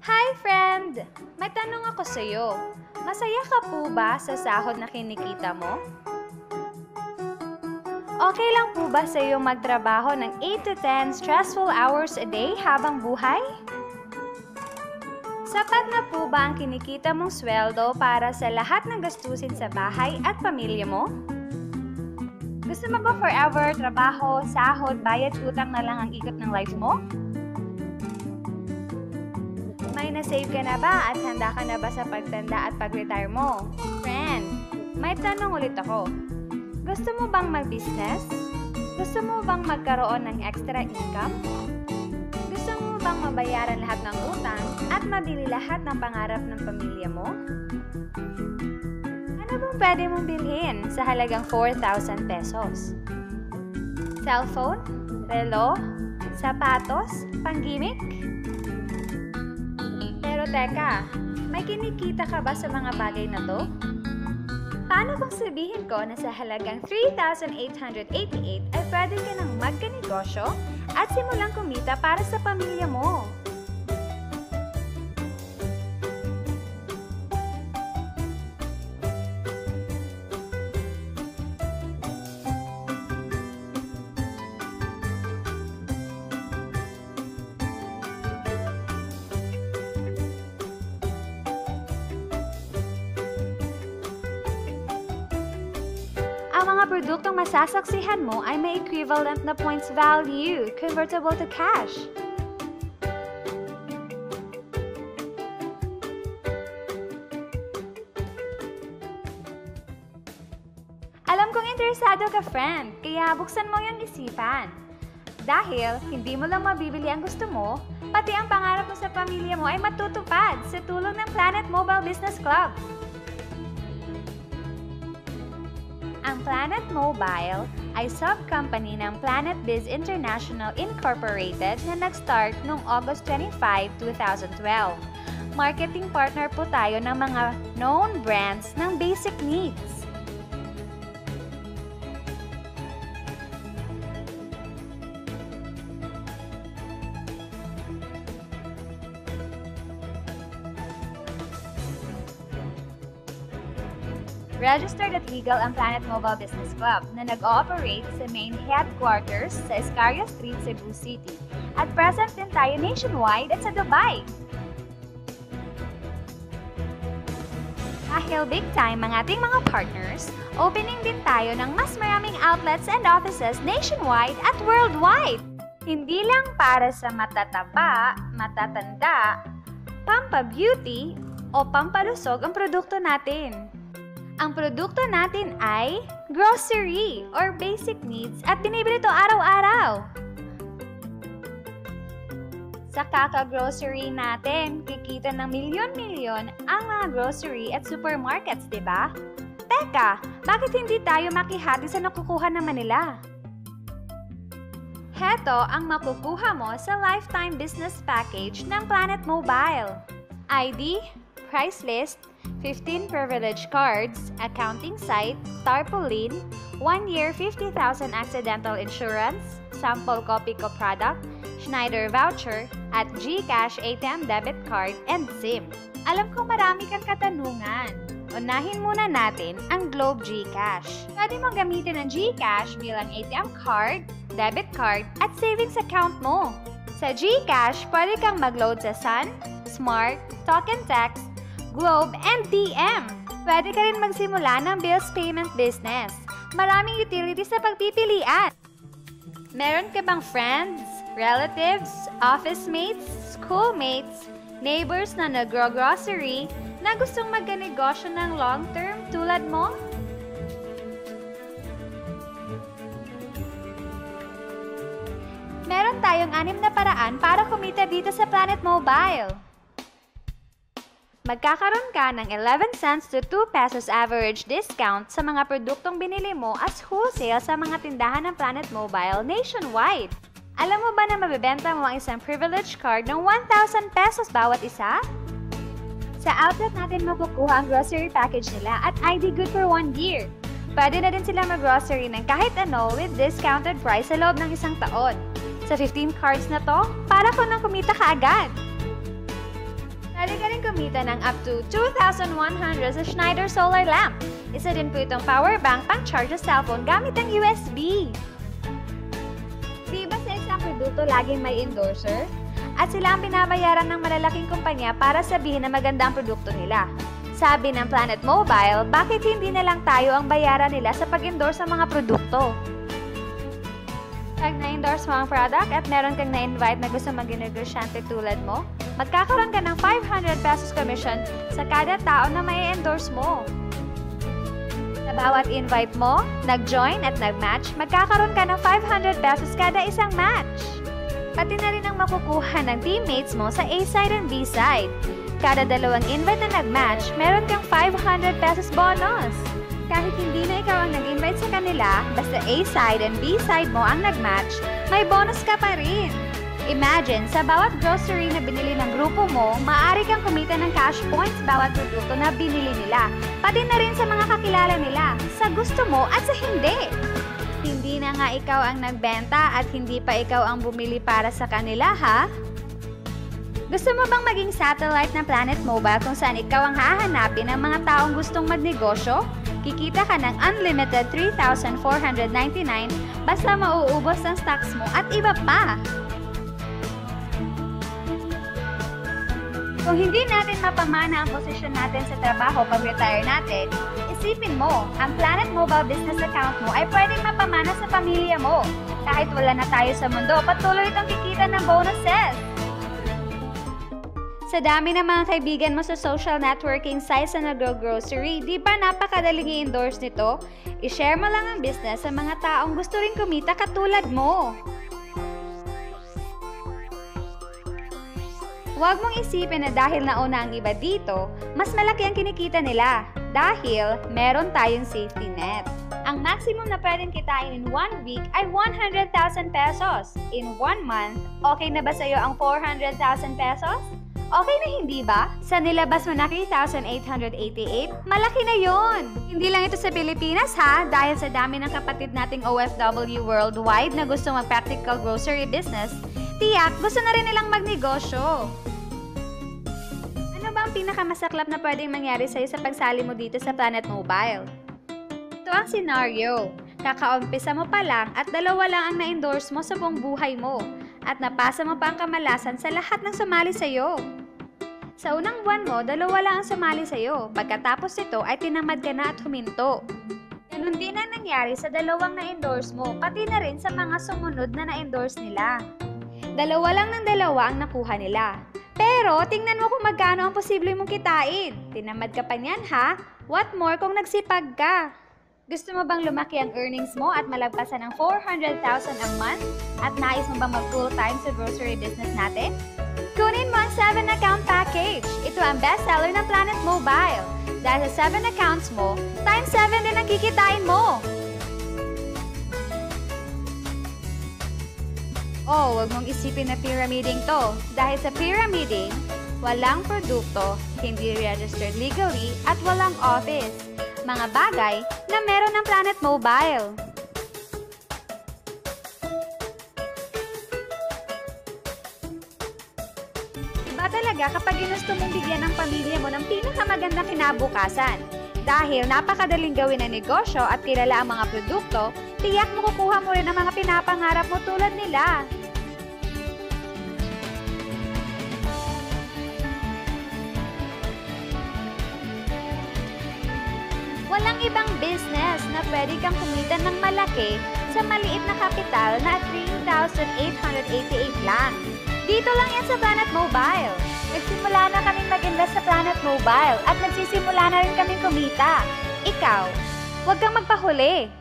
Hi, friend! May tanong ako sa'yo. Masaya ka po ba sa sahod na kinikita mo? Okay lang po ba sa'yo magtrabaho ng 8 to 10 stressful hours a day habang buhay? Sapat na po ba ang kinikita mong sweldo para sa lahat ng gastusin sa bahay at pamilya mo? Gusto mo ba forever trabaho, sahod, bayad, utang na lang ang ikot ng life mo? May na-save ka na ba at handa ka na ba sa pagtanda at pag-retire mo? Friend, may tanong ulit ako. Gusto mo bang mag-business? Gusto mo bang magkaroon ng extra income? Gusto mo bang mabayaran lahat ng utang at mabili lahat ng pangarap ng pamilya mo? Ano bang pwede mong bilhin sa halagang 4,000 pesos? Cellphone? Relo? Sapatos? Panggimik? Pero teka, may kinikita ka ba sa mga bagay na to? Paano kung sabihin ko na sa halagang 3,888 ay pwede ka nang magkanegosyo at simulang kumita para sa pamilya mo? Ang mga produktong masasaksihan mo ay may equivalent na points value, convertible to cash. Alam kong interesado ka, friend, kaya buksan mo yung isipan. Dahil hindi mo lang mabibili ang gusto mo, pati ang pangarap mo sa pamilya mo ay matutupad sa tulong ng Planet Mobile Business Club. Ang Planet Mobile ay sub-company ng Planet Biz International Incorporated na nag-start noong August 25, 2012. Marketing partner po tayo ng mga known brands ng basic needs. Registered at legal ang Planet Mobile Business Club na nag-ooperate sa main headquarters sa Escaria Street, Cebu City. At present din tayo nationwide at sa Dubai. Dahil big time ang ating mga partners, opening din tayo ng mas maraming outlets and offices nationwide at worldwide. Hindi lang para sa matataba, matatanda, pampa-beauty o pampalusog ang produkto natin. Ang produkto natin ay grocery or basic needs at binibili ito araw-araw. Sa kaka-grocery natin, kikita ng milyon-milyon ang mga grocery at supermarkets, di ba? Teka, bakit hindi tayo makihati sa nakukuha naman nila? Heto ang makukuha mo sa lifetime business package ng Planet Mobile. ID, price list, 15 privilege cards, accounting site, tarpaulin, 1 year 50,000 accidental insurance, sample copy ko product, Schneider voucher, at GCash ATM debit card and SIM. Alam ko marami kang katanungan. Unahin muna natin ang Globe GCash. Pwede mong gamitin ang GCash bilang ATM card, debit card, at savings account mo. Sa GCash, pwede kang mag-load sa Sun, Smart, Talk and Text, Globe, and DM. Pwede ka rin magsimula ng bills payment business. Maraming utilities sa pagpipilian. Meron ka bang friends, relatives, office mates, schoolmates, neighbors na nagro-grocery na gustong magkanegosyo ng long-term tulad mo? Meron tayong 6 na paraan para kumita dito sa Planet Mobile. Magkakaroon ka ng 11 cents to 2 pesos average discount sa mga produktong binili mo as wholesale sa mga tindahan ng Planet Mobile nationwide. Alam mo ba na mabibenta mo ang isang privilege card ng 1,000 pesos bawat isa? Sa outlet natin makukuha ang grocery package nila at ID good for 1 year. Pwede na din sila mag-grocery ng kahit ano with discounted price sa loob ng 1 taon. Sa 15 cards na to, para ko nang kumita ka agad. kumita ng up to 2,100 sa Schneider Solar Lamp. Isa din po itong power bank pang-charge sa cellphone gamit ang USB. Di ba sa isang produkto laging may endorser? At sila ang binabayaran ng malalaking kumpanya para sabihin na maganda ang produkto nila. Sabi ng Planet Mobile, bakit hindi na lang tayo ang bayaran nila sa pag-endorse sa mga produkto? Pag na-endorse mo ang product at meron kang na-invite na gusto maging negosyante tulad mo, magkakaroon ka ng 500 pesos commission sa kada tao na may endorse mo. Sa bawat invite mo, nag-join at nag-match, magkakaroon ka ng 500 pesos kada isang match. Pati na rin ang makukuha ng teammates mo sa A-side and B-side. Kada dalawang invite na nag-match, meron kang 500 pesos bonus. Kahit hindi na ikaw ang nag-invite sa kanila, basta A-side and B-side mo ang nag-match, may bonus ka pa rin. Imagine, sa bawat grocery na binili ng grupo mo, maaari kang kumita ng cash points bawat produkto na binili nila, pati na rin sa mga kakilala nila, sa gusto mo at sa hindi. Hindi na nga ikaw ang nagbenta at hindi pa ikaw ang bumili para sa kanila, ha? Gusto mo bang maging satellite ng Planet Mobile kung saan ikaw ang hahanapin ng mga taong gustong magnegosyo? Kikita ka ng unlimited 3,499 basta mauubos ang stocks mo at iba pa. Kung hindi natin mapamana ang posisyon natin sa trabaho pag-retire natin, isipin mo, ang Planet Mobile business account mo ay pwedeng mapamana sa pamilya mo. Kahit wala na tayo sa mundo, patuloy itong kikita ng bonuses. Sa dami ng mga kaibigan mo sa social networking sites na nag-grocery, di ba napakadaling i-endorse nito? I-share mo lang ang business sa mga taong gusto rin kumita katulad mo. Huwag mong isipin na dahil nauna ang iba dito, mas malaki ang kinikita nila. Dahil meron tayong safety net. Ang maximum na pwedeng kitain in 1 week ay 100,000 pesos. In 1 month, okay na ba sa'yo ang 400,000 pesos? Okay na hindi ba? Sa nilabas mo na 3,888, malaki na yon. Hindi lang ito sa Pilipinas ha, dahil sa dami ng kapatid nating OFW worldwide na gusto mag-practical grocery business, tiyak gusto na rin nilang magnegosyo. Ano ba ang pinakamasaklap na pwedeng mangyari sa'yo sa pagsali mo dito sa Planet Mobile? Ito ang scenario. Kakaumpisa mo pa lang at dalawa lang ang na-endorse mo sa buong buhay mo. At napasa mo pa ang kamalasan sa lahat ng sumali sa'yo. Sa unang buwan mo, dalawa lang ang sumali sa'yo. Pagkatapos nito ay tinamad ka na at huminto. Ganun din ang nangyari sa dalawang na-endorse mo, pati na rin sa mga sumunod na na-endorse nila. Dalawa lang ng dalawa ang nakuha nila. Pero tingnan mo kung magkano ang posible mong kitain. Tinamad ka pa niyan ha? What more kung nagsipag ka? Gusto mo bang lumaki ang earnings mo at malagpasan ng 400,000 a month? At nais mo bang mag-full-time sa grocery business natin? Kunin mo ang 7-account package. Ito ang bestseller ng Planet Mobile. Dahil sa 7 accounts mo, times 7 din ang kikitain mo. Oh, huwag mong isipin na pyramiding to. Dahil sa pyramiding, walang produkto, hindi registered legally, at walang office. Mga bagay na meron ng Planet Mobile. Iba talaga kapag ginusto mong bigyan ng pamilya mo ng pinakamagandang kinabukasan. Dahil napakadaling gawin ang negosyo at kilala ang mga produkto, tiyak mo kukuha mo rin ang mga pinapangarap mo tulad nila. Walang ibang business na pwede kang kumita ng malaki sa maliit na kapital na 3,888 lang. Dito lang yan sa Planet Mobile. Nagsimula na kaming mag-invest sa Planet Mobile at nagsisimula na rin kaming kumita. Ikaw, huwag kang magpahuli.